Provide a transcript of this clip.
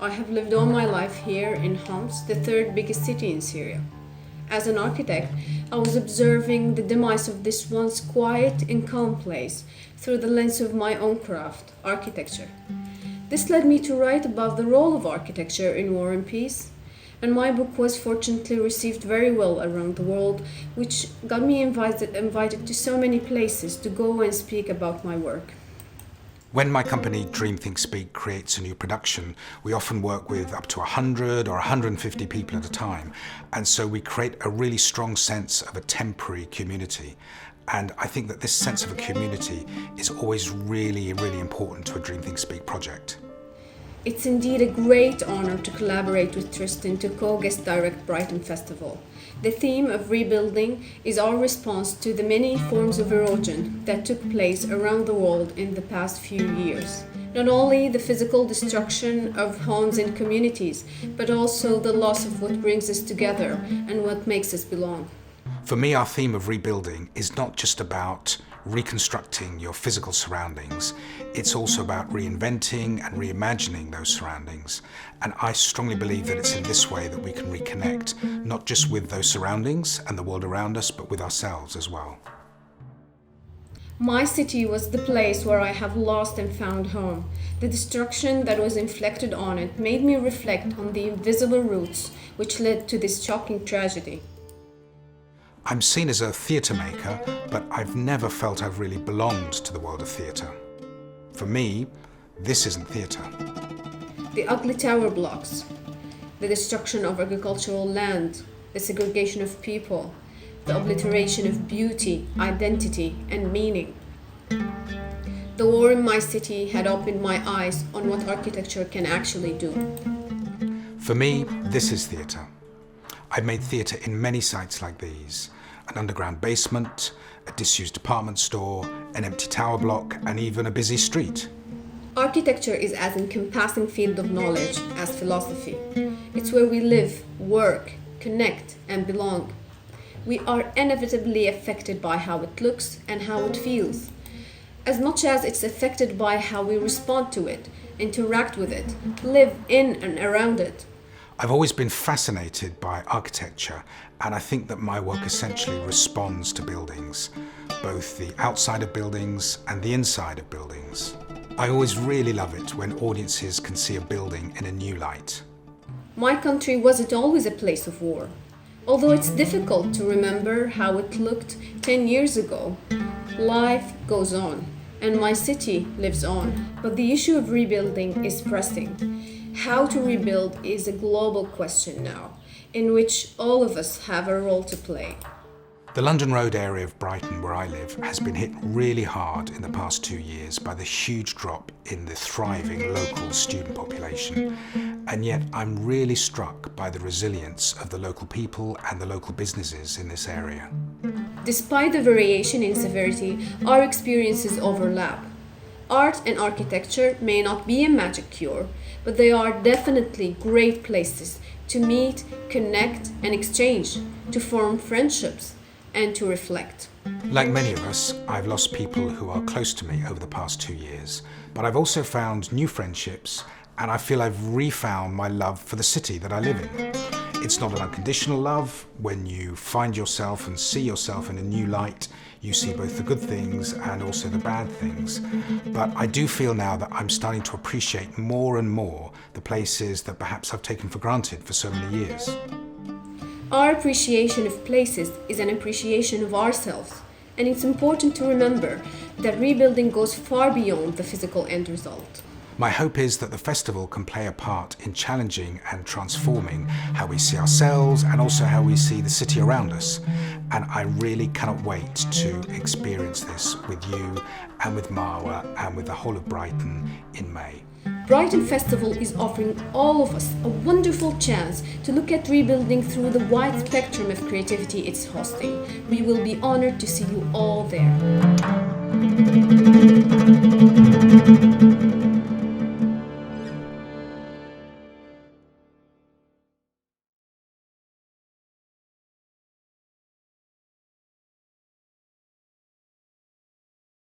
I have lived all my life here in Homs, the third biggest city in Syria. As an architect, I was observing the demise of this once quiet and calm place through the lens of my own craft, architecture. This led me to write about the role of architecture in war and peace, and my book was fortunately received very well around the world, which got me invited to so many places to go and speak about my work. When my company dreamthinkspeak creates a new production, we often work with up to 100 or 150 people at a time, and so we create a really strong sense of a temporary community. And I think that this sense of a community is always really, really important to a dreamthinkspeak project. It's indeed a great honor to collaborate with Tristan to co-guest direct Brighton Festival. The theme of rebuilding is our response to the many forms of erosion that took place around the world in the past few years. Not only the physical destruction of homes and communities, but also the loss of what brings us together and what makes us belong. For me, our theme of rebuilding is not just about reconstructing your physical surroundings, it's also about reinventing and reimagining those surroundings. And I strongly believe that it's in this way that we can reconnect, not just with those surroundings and the world around us, but with ourselves as well. My city was the place where I have lost and found home. The destruction that was inflicted on it made me reflect on the invisible roots which led to this shocking tragedy. I'm seen as a theatre maker, but I've never felt I've really belonged to the world of theatre. For me, this isn't theatre. The ugly tower blocks, the destruction of agricultural land, the segregation of people, the obliteration of beauty, identity, and meaning. The war in my city had opened my eyes on what architecture can actually do. For me, this is theatre. I've made theatre in many sites like these: an underground basement, a disused department store, an empty tower block, and even a busy street. Architecture is as encompassing field of knowledge as philosophy. It's where we live, work, connect, and belong. We are inevitably affected by how it looks and how it feels, as much as it's affected by how we respond to it, interact with it, live in and around it. I've always been fascinated by architecture, and I think that my work essentially responds to buildings, both the outside of buildings and the inside of buildings. I always really love it when audiences can see a building in a new light. My country wasn't always a place of war. Although it's difficult to remember how it looked 10 years ago, life goes on, and my city lives on. But the issue of rebuilding is pressing. How to rebuild is a global question now, in which all of us have a role to play. The London Road area of Brighton, where I live, has been hit really hard in the past 2 years by the huge drop in the thriving local student population. And yet I'm really struck by the resilience of the local people and the local businesses in this area. Despite the variation in severity, our experiences overlap. Art and architecture may not be a magic cure, but they are definitely great places to meet, connect, and exchange, to form friendships, and to reflect. Like many of us, I've lost people who are close to me over the past 2 years, but I've also found new friendships, and I feel I've refound my love for the city that I live in. It's not an unconditional love. When you find yourself and see yourself in a new light, you see both the good things and also the bad things. But I do feel now that I'm starting to appreciate more and more the places that perhaps I've taken for granted for so many years. Our appreciation of places is an appreciation of ourselves, and it's important to remember that rebuilding goes far beyond the physical end result. My hope is that the festival can play a part in challenging and transforming how we see ourselves and also how we see the city around us. And I really cannot wait to experience this with you and with Marwa and with the whole of Brighton in May. Brighton Festival is offering all of us a wonderful chance to look at rebuilding through the wide spectrum of creativity it's hosting. We will be honored to see you all there.